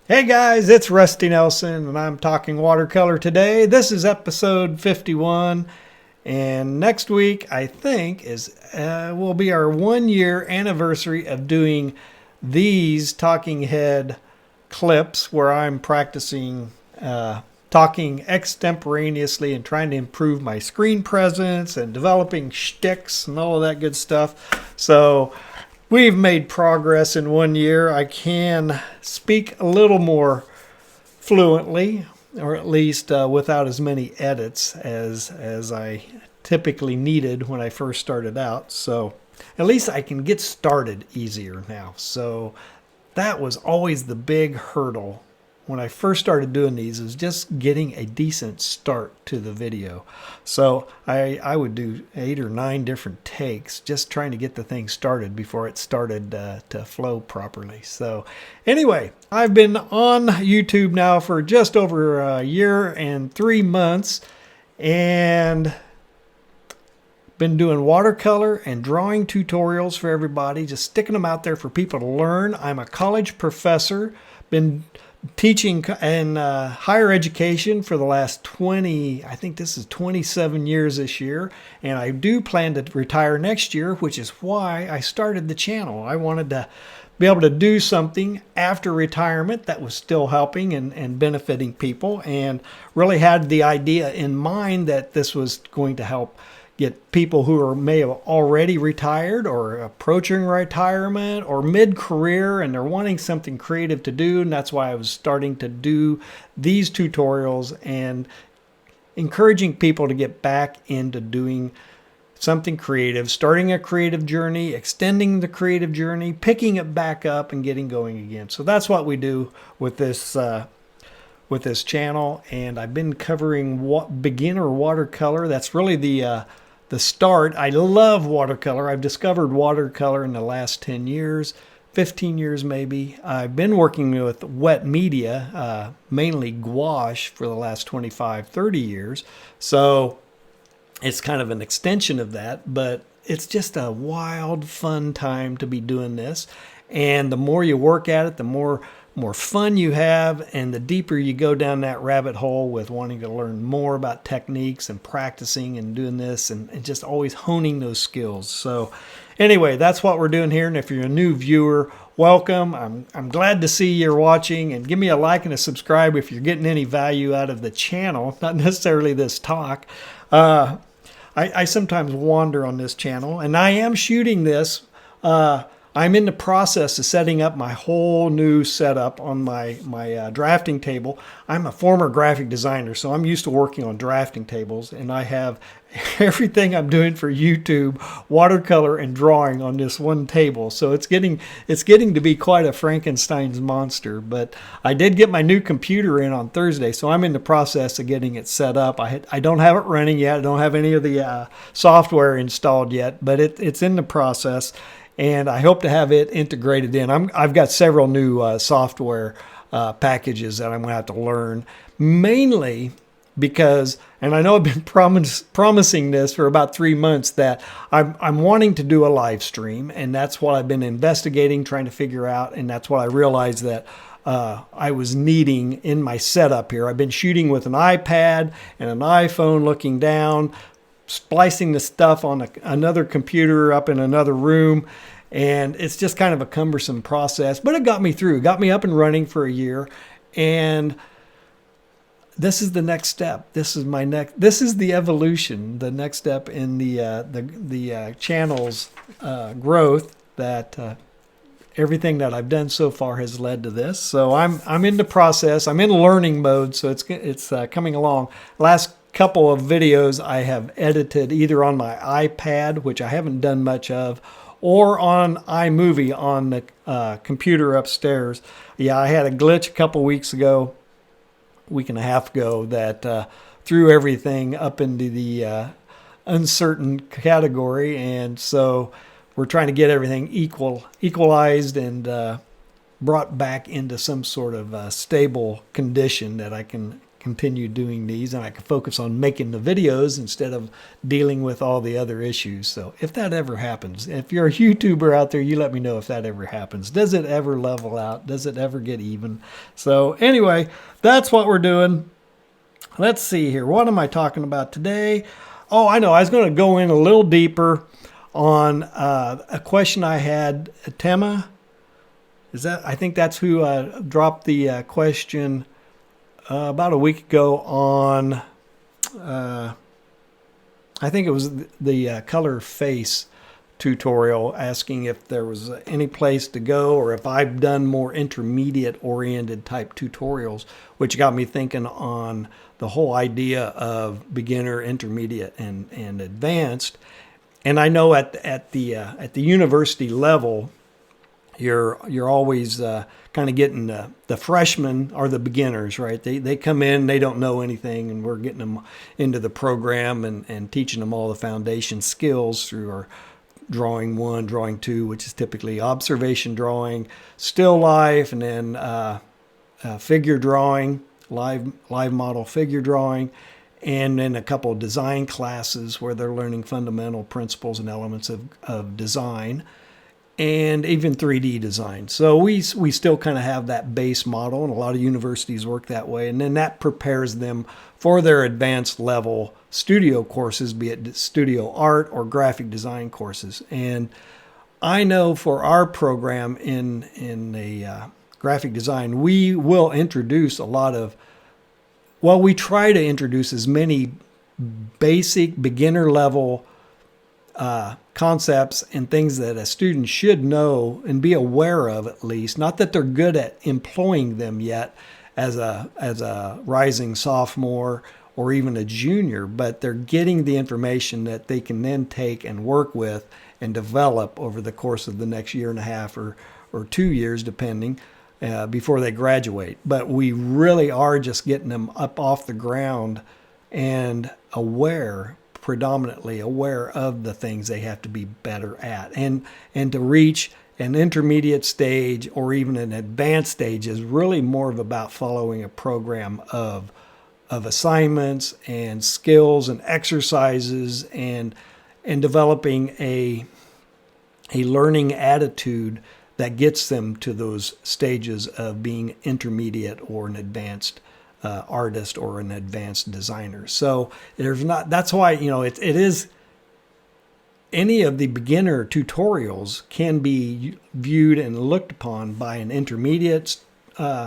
Hey guys, it's Rusty Nelson and I'm talking watercolor today. This is episode 51 and next week I think will be our 1 year anniversary of doing these talking head clips where I'm practicing talking extemporaneously and trying to improve my screen presence and developing shticks and all of that good stuff. So we've made progress in 1 year. I can speak a little more fluently, or at least without as many edits as I typically needed when I first started out. So at least I can get started easier now. So that was always the big hurdle when I first started doing these, is just getting a decent start to the video. So I would do 8 or 9 different takes just trying to get the thing started before it started to flow properly. So anyway, I've been on YouTube now for just over a year and 3 months and been doing watercolor and drawing tutorials for everybody, just sticking them out there for people to learn. I'm a college professor, been teaching in higher education for the last 20, I think this is 27 years this year, and I do plan to retire next year, which is why I started the channel. I wanted to be able to do something after retirement that was still helping and benefiting people, and really had the idea in mind that this was going to help get people who may have already retired or approaching retirement or mid-career and they're wanting something creative to do. And that's why I was starting to do these tutorials and encouraging people to get back into doing something creative, starting a creative journey, extending the creative journey, picking it back up and getting going again. So that's what we do with this channel. And I've been covering beginner watercolor. That's really the start. I love watercolor. I've discovered watercolor in the last 10 years, 15 years maybe. I've been working with wet media, mainly gouache, for the last 25, 30 years. So it's kind of an extension of that, but it's just a wild, fun time to be doing this. And the more you work at it, the more fun you have, and the deeper you go down that rabbit hole with wanting to learn more about techniques and practicing and doing this and just always honing those skills. So anyway, that's what we're doing here. And if you're a new viewer, welcome. I'm glad to see you're watching, and give me a like and a subscribe if you're getting any value out of the channel, not necessarily this talk. I sometimes wander on this channel, and I am shooting this. I'm in the process of setting up my whole new setup on my drafting table. I'm a former graphic designer, so I'm used to working on drafting tables, and I have everything I'm doing for YouTube, watercolor and drawing on this one table. So it's getting to be quite a Frankenstein's monster. But I did get my new computer in on Thursday, so I'm in the process of getting it set up. I don't have it running yet. I don't have any of the software installed yet, but it's in the process. And I hope to have it integrated in. I've got several new software packages that I'm going to have to learn, mainly because, and I know I've been promising this for about 3 months, that I'm wanting to do a live stream, and that's what I've been investigating, trying to figure out, and that's what I realized that I was needing in my setup here. I've been shooting with an iPad and an iPhone looking down, splicing the stuff on another computer up in another room, and it's just kind of a cumbersome process, but it got me through, got me up and running for a year. And this is the next step. This is the evolution, the next step in the channel's growth, that everything that I've done so far has led to this. So I'm in the process. I'm in learning mode, so it's coming along. Last couple of videos I have edited either on my iPad, which I haven't done much of, or on iMovie on the computer upstairs. Yeah, I had a glitch a couple weeks ago, week and a half ago, that threw everything up into the uncertain category, and so we're trying to get everything equalized and brought back into some sort of stable condition that I can continue doing these, and I can focus on making the videos instead of dealing with all the other issues. So if that ever happens, if you're a YouTuber out there, you let me know if that ever happens. Does it ever level out? Does it ever get even? So anyway, that's what we're doing. Let's see here. What am I talking about today? Oh, I know. I was going to go in a little deeper on a question I had. Tema, I think that's who dropped the question about a week ago on, I think it was the color face tutorial, asking if there was any place to go or if I've done more intermediate oriented type tutorials, which got me thinking on the whole idea of beginner, intermediate, and advanced. And I know at the university level, you're always kind of getting the freshmen are the beginners, right? They come in, they don't know anything, and we're getting them into the program and teaching them all the foundation skills through our drawing 1, drawing 2, which is typically observation drawing, still life, and then figure drawing, live model figure drawing, and then a couple of design classes where they're learning fundamental principles and elements of design, and even 3D design. So we still kind of have that base model, and a lot of universities work that way, and then that prepares them for their advanced level studio courses, be it studio art or graphic design courses. And I know for our program in a graphic design, we will introduce a lot of, well, we try to introduce as many basic beginner level concepts and things that a student should know and be aware of, at least. Not that they're good at employing them yet as a rising sophomore or even a junior, but they're getting the information that they can then take and work with and develop over the course of the next year and a half or 2 years, depending, before they graduate. But we really are just getting them up off the ground and predominantly aware of the things they have to be better at. And to reach an intermediate stage or even an advanced stage is really more of about following a program of assignments and skills and exercises and developing a learning attitude that gets them to those stages of being intermediate or an advanced artist or an advanced designer. So that's why, it is, any of the beginner tutorials can be viewed and looked upon by an intermediate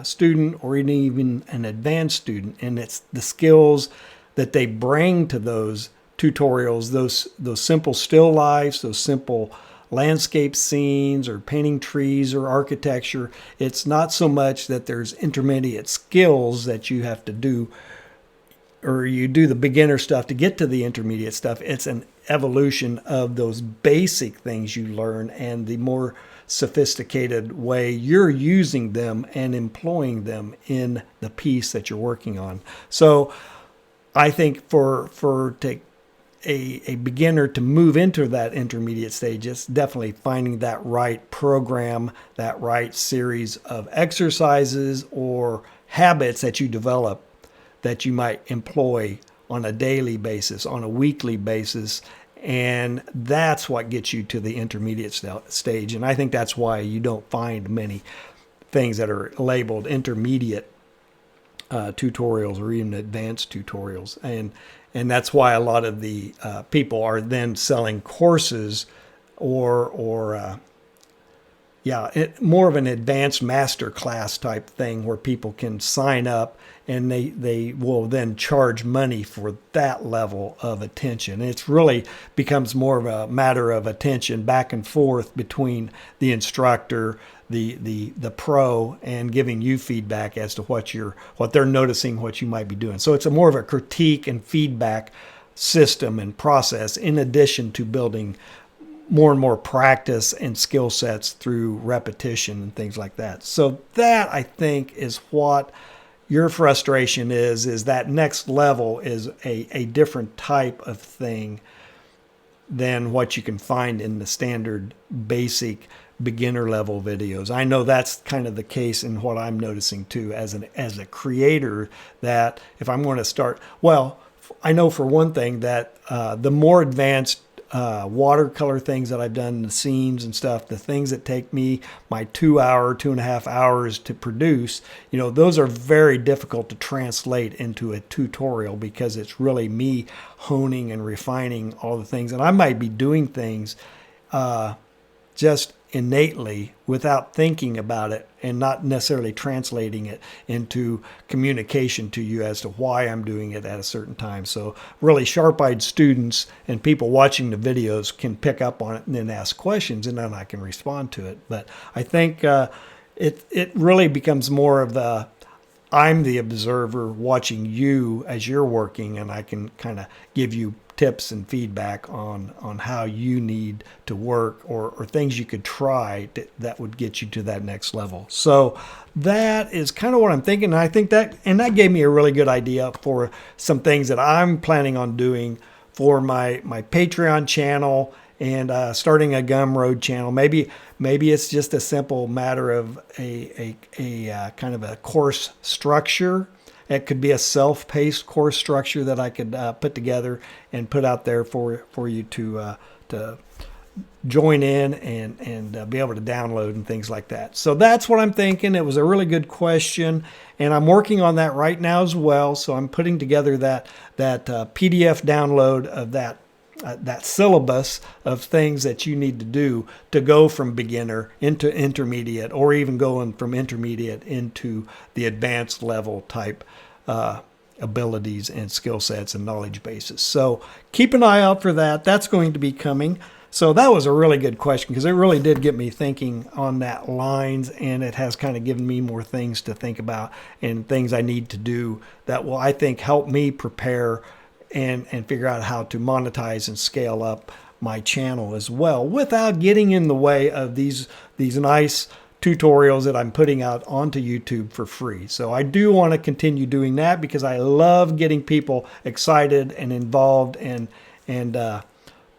student or even an advanced student, and it's the skills that they bring to those tutorials, those simple still lifes, those simple landscape scenes or painting trees or architecture. It's not so much that there's intermediate skills that you have to do, or you do the beginner stuff to get to the intermediate stuff. It's an evolution of those basic things you learn and the more sophisticated way you're using them and employing them in the piece that you're working on. So I think for a beginner to move into that intermediate stage, it's definitely finding that right program, that right series of exercises or habits that you develop that you might employ on a daily basis, on a weekly basis. And that's what gets you to the intermediate stage. And I think that's why you don't find many things that are labeled intermediate tutorials or even advanced tutorials. And that's why a lot of the people are then selling courses or more of an advanced master class type thing where people can sign up and they will then charge money for that level of attention. And it's really becomes more of a matter of attention back and forth between the instructor, the pro, and giving you feedback as to what they're noticing, what you might be doing. So it's more of a critique and feedback system and process, in addition to building more and more practice and skill sets through repetition and things like that. So that, I think, is what your frustration is that next level is a different type of thing than what you can find in the standard basic beginner level videos. I know that's kind of the case in what I'm noticing too as a creator, that if I'm going to start, well, I know for one thing that the more advanced watercolor things that I've done, the scenes and stuff, the things that take me my 2.5 hours to produce, those are very difficult to translate into a tutorial, because it's really me honing and refining all the things. And I might be doing things just innately without thinking about it, and not necessarily translating it into communication to you as to why I'm doing it at a certain time. So really sharp-eyed students and people watching the videos can pick up on it and then ask questions, and then I can respond to it. But I think it really becomes more of the, I'm the observer watching you as you're working, and I can kind of give you tips and feedback on how you need to work, or things you could try that would get you to that next level. So that is kind of what I'm thinking. And I think that gave me a really good idea for some things that I'm planning on doing for my Patreon channel, and starting a Gumroad channel. Maybe it's just a simple matter of a kind of a course structure. It could be a self-paced course structure that I could put together and put out there for you to join in and be able to download and things like that. So that's what I'm thinking. It was a really good question, and I'm working on that right now as well. So I'm putting together that PDF download of that syllabus of things that you need to do to go from beginner into intermediate, or even going from intermediate into the advanced level type abilities and skill sets and knowledge bases. So keep an eye out for that. That's going to be coming. So that was a really good question, because it really did get me thinking on that lines, and it has kind of given me more things to think about and things I need to do that will, I think, help me prepare and figure out how to monetize and scale up my channel as well, without getting in the way of these nice tutorials that I'm putting out onto YouTube for free. So I do want to continue doing that, because I love getting people excited and involved and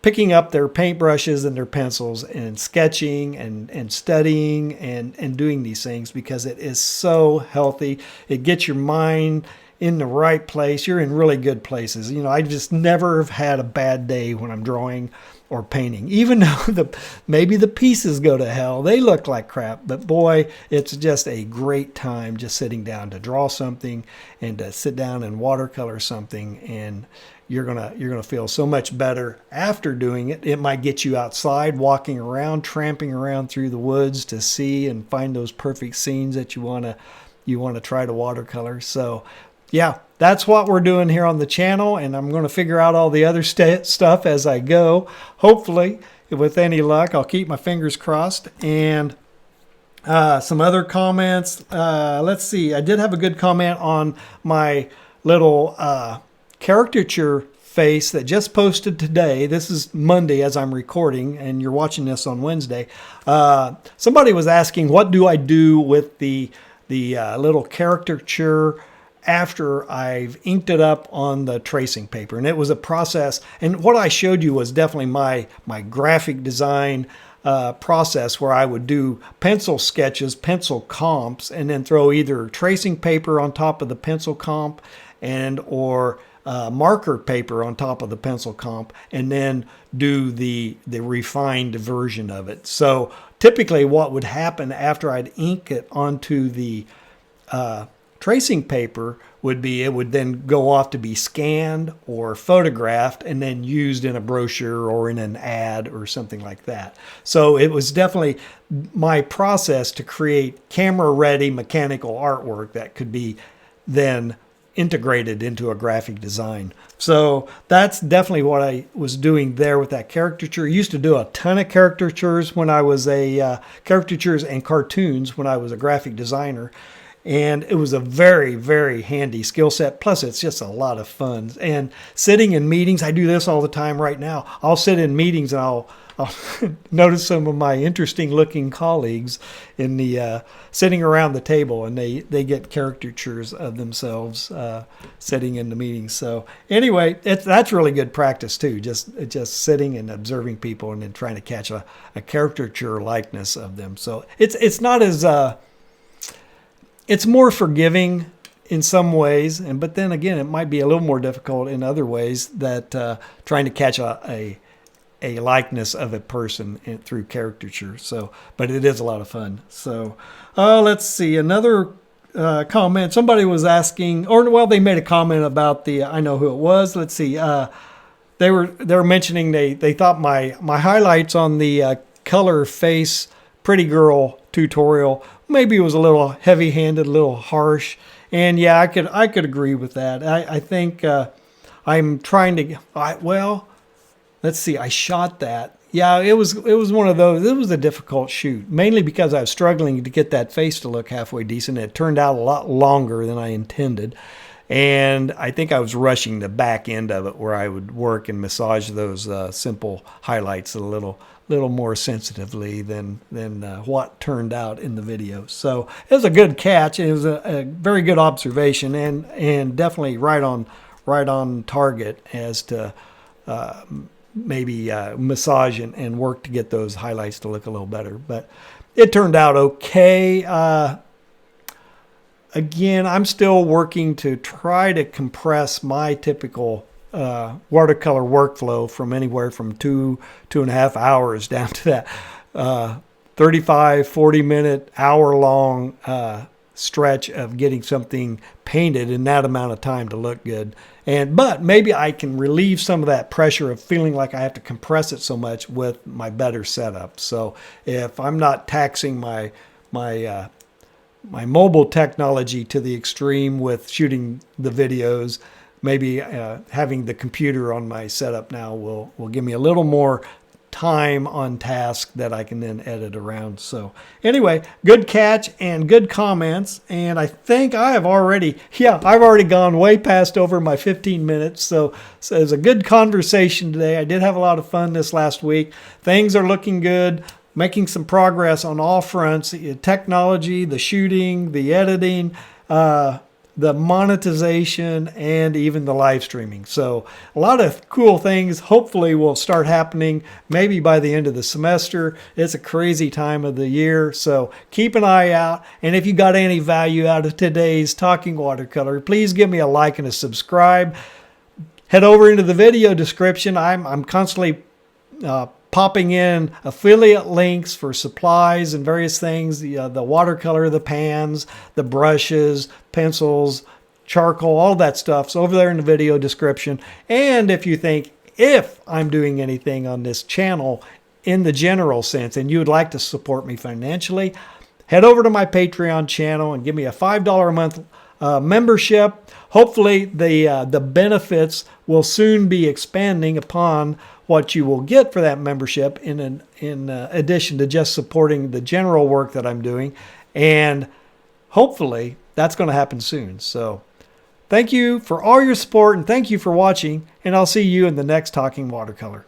picking up their paintbrushes and their pencils and sketching and studying and doing these things, because it is so healthy. It gets your mind in the right place. You're in really good places. I just never have had a bad day when I'm drawing or painting, even though maybe the pieces go to hell. They look like crap, but boy, it's just a great time just sitting down to draw something and to sit down and watercolor something, and you're gonna feel so much better after doing it. It might get you outside, walking around, tramping around through the woods to see and find those perfect scenes that you wanna try to watercolor. So yeah, that's what we're doing here on the channel, and I'm going to figure out all the other stuff as I go. Hopefully, with any luck, I'll keep my fingers crossed. And some other comments. Let's see. I did have a good comment on my little caricature face that just posted today. This is Monday as I'm recording, and you're watching this on Wednesday. Somebody was asking, what do I do with the little caricature after I've inked it up on the tracing paper? And it was a process, and what I showed you was definitely my graphic design process, where I would do pencil sketches, pencil comps, and then throw either tracing paper on top of the pencil comp or marker paper on top of the pencil comp, and then do the refined version of it. So typically what would happen after I'd ink it onto the tracing paper would be, it would then go off to be scanned or photographed and then used in a brochure or in an ad or something like that. So it was definitely my process to create camera-ready mechanical artwork that could be then integrated into a graphic design. So that's definitely what I was doing there with that caricature. I used to do a ton of caricatures when I was caricatures and cartoons when I was a graphic designer. And it was a very, very handy skill set. Plus, it's just a lot of fun. And sitting in meetings, I do this all the time right now. I'll sit in meetings and I'll notice some of my interesting looking colleagues in the sitting around the table, and they get caricatures of themselves sitting in the meetings. So anyway, that's really good practice too. Just sitting and observing people and then trying to catch a caricature likeness of them. So it's not as it's more forgiving in some ways, but then again, it might be a little more difficult in other ways, that trying to catch a likeness of a person through caricature. So, but it is a lot of fun. So, let's see, another comment. Somebody was asking, or well, they made a comment about the. I know who it was. Let's see. They were mentioning they thought my highlights on the color face pretty girl tutorial maybe was a little heavy-handed, a little harsh. And yeah, I could agree with that. I think I'm trying to. Well, let's see. I shot that. Yeah, it was one of those. It was a difficult shoot, mainly because I was struggling to get that face to look halfway decent. It turned out a lot longer than I intended, and I think I was rushing the back end of it, where I would work and massage those simple highlights a little more sensitively than what turned out in the video. So it was a good catch. It was a very good observation, and definitely right on target as to maybe massage and work to get those highlights to look a little better. But it turned out okay. Again, I'm still working to try to compress my typical watercolor workflow from anywhere from 2.5 hours down to that 35, 40-minute, hour-long stretch of getting something painted in that amount of time to look good. But maybe I can relieve some of that pressure of feeling like I have to compress it so much with my better setup. So if I'm not taxing my mobile technology to the extreme with shooting the videos, maybe having the computer on my setup now will give me a little more time on task that I can then edit around. So anyway, good catch and good comments. And I think I've already gone way past over my 15 minutes. So it was a good conversation today. I did have a lot of fun this last week. Things are looking good. Making some progress on all fronts: the technology, the shooting, the editing, the monetization, and even the live streaming. So a lot of cool things hopefully will start happening maybe by the end of the semester. It's a crazy time of the year, so keep an eye out. And if you got any value out of today's Talking Watercolor, please give me a like and a subscribe. Head over into the video description. I'm constantly popping in affiliate links for supplies and various things, the watercolor, the pans, the brushes, pencils, charcoal, all that stuff's over there in the video description. And if you think, if I'm doing anything on this channel in the general sense and you would like to support me financially, head over to my Patreon channel and give me a $5 a month membership. Hopefully the benefits will soon be expanding upon what you will get for that membership in addition to just supporting the general work that I'm doing. And hopefully that's going to happen soon. So thank you for all your support, and thank you for watching, and I'll see you in the next Talking Watercolor.